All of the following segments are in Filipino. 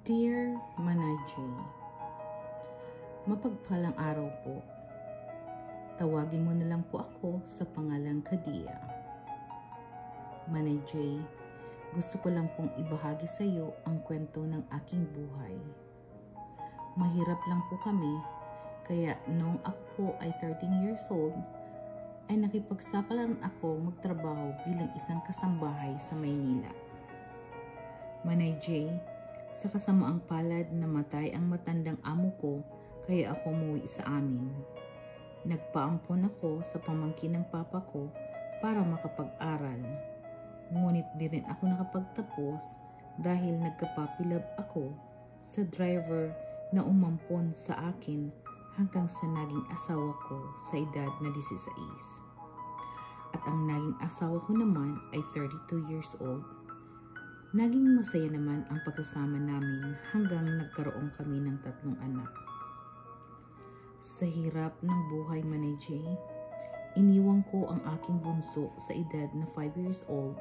Dear Manay J, mapagpalang araw po. Tawagin mo na lang po ako sa pangalang Kadia. Manay J, gusto ko lang pong ibahagi sa iyo ang kwento ng aking buhay. Mahirap lang po kami, kaya noong ako po ay 13 years old, ay nakipagsapalaran ako magtrabaho bilang isang kasambahay sa Maynila. Manay J, sa kasamaang palad namatay ang matandang amo ko kaya ako umuwi sa amin. Nagpaampon ako sa pamangkin ng papa ko para makapag-aral. Ngunit di rin ako nakapagtapos dahil nagkapapilab ako sa driver na umampon sa akin hanggang sa naging asawa ko sa edad na 16. At ang naging asawa ko naman ay 32 years old. Naging masaya naman ang pagkasama namin hanggang nagkaroon kami ng 3 anak. Sa hirap ng buhay, Manay J, iniwan ko ang aking bunso sa edad na 5 years old.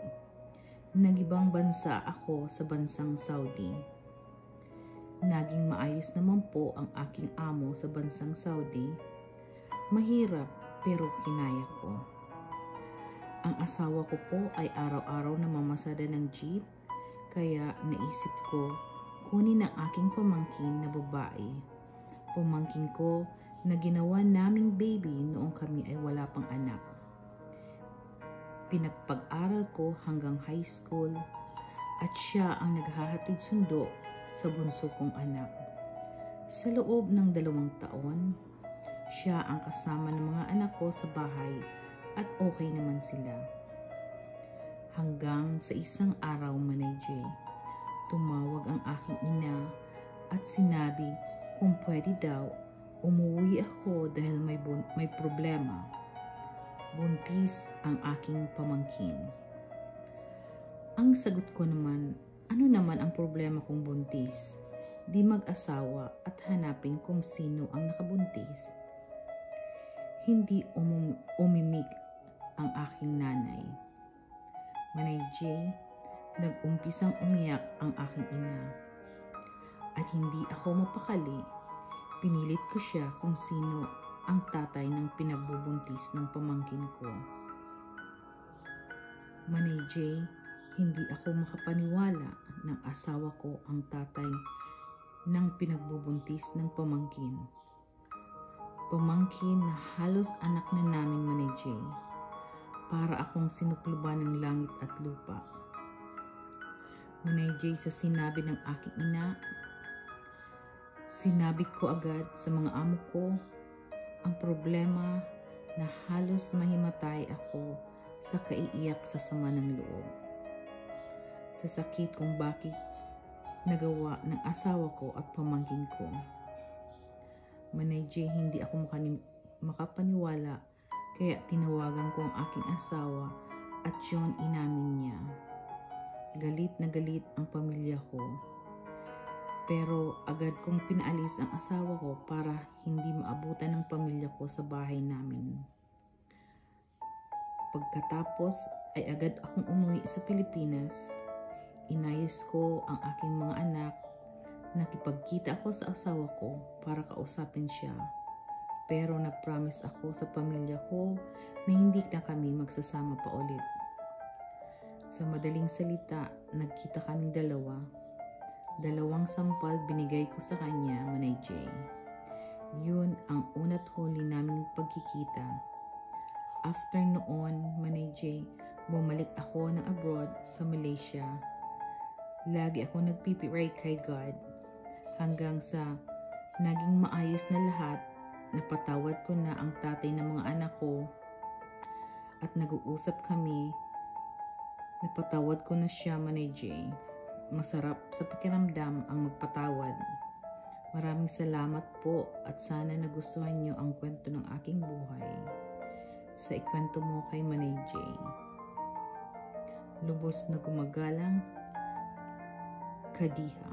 Nag-ibang bansa ako sa bansang Saudi. Naging maayos naman po ang aking amo sa bansang Saudi. Mahirap pero kinaya ko. Ang asawa ko po ay araw-araw na mamasada ng jeep. Kaya naisip ko, kunin ang aking pamangkin na babae. Pamangkin ko na ginawa naming baby noong kami ay wala pang anak. Pinagpag-aral ko hanggang high school at siya ang naghahatid sundo sa bunso kong anak. Sa loob ng 2 taon, siya ang kasama ng mga anak ko sa bahay at okay naman sila. Hanggang sa isang araw, Manay J, tumawag ang aking ina at sinabi kung pwede daw umuwi ako dahil may problema. Buntis ang aking pamangkin. Ang sagot ko naman, ano naman ang problema kung buntis? Di mag-asawa at hanapin kung sino ang nakabuntis. Hindi umimik ang aking nanay. Manay J, nag-umpisang umiyak ang aking ina. At hindi ako mapakali, pinilit ko siya kung sino ang tatay ng pinagbubuntis ng pamangkin ko. Manay J, hindi ako makapaniwala ng asawa ko ang tatay ng pinagbubuntis ng pamangkin. Pamangkin na halos anak na namin, Manay J. Para akong sinukluban ng langit at lupa. Manay J, sa sinabi ng aking ina, sinabi ko agad sa mga amo ko ang problema na halos mahimatay ako sa kaiiyak sa sama ng loob. Sa sakit kung bakit nagawa ng asawa ko at pamangkin ko. Manay J, hindi ako makapaniwala. Kaya tinawagan ko ang aking asawa at yun inamin niya. Galit na galit ang pamilya ko. Pero agad kong pinaalis ang asawa ko para hindi maabutan ng pamilya ko sa bahay namin. Pagkatapos ay agad akong umuwi sa Pilipinas. Inayos ko ang aking mga anak. Nakipagkita ako sa asawa ko para kausapin siya. Pero nag-promise ako sa pamilya ko na hindi na kami magsasama pa ulit. Sa madaling salita, nagkita kaming 2. 2 sampal binigay ko sa kanya, Manay J. Yun ang una't huli naming pagkikita. After noon, Manay J, bumalik ako ng abroad sa Malaysia. Lagi ako nagpipray kay God hanggang sa naging maayos na lahat. Napatawad ko na ang tatay ng mga anak ko at nag-uusap kami. Napatawad ko na siya, Manay J. Masarap sa pakiramdam ang magpatawad. Maraming salamat po at sana nagustuhan niyo ang kwento ng aking buhay. Sa ikwento mo kay Manay J. Lubos na gumagalang, Kadiha.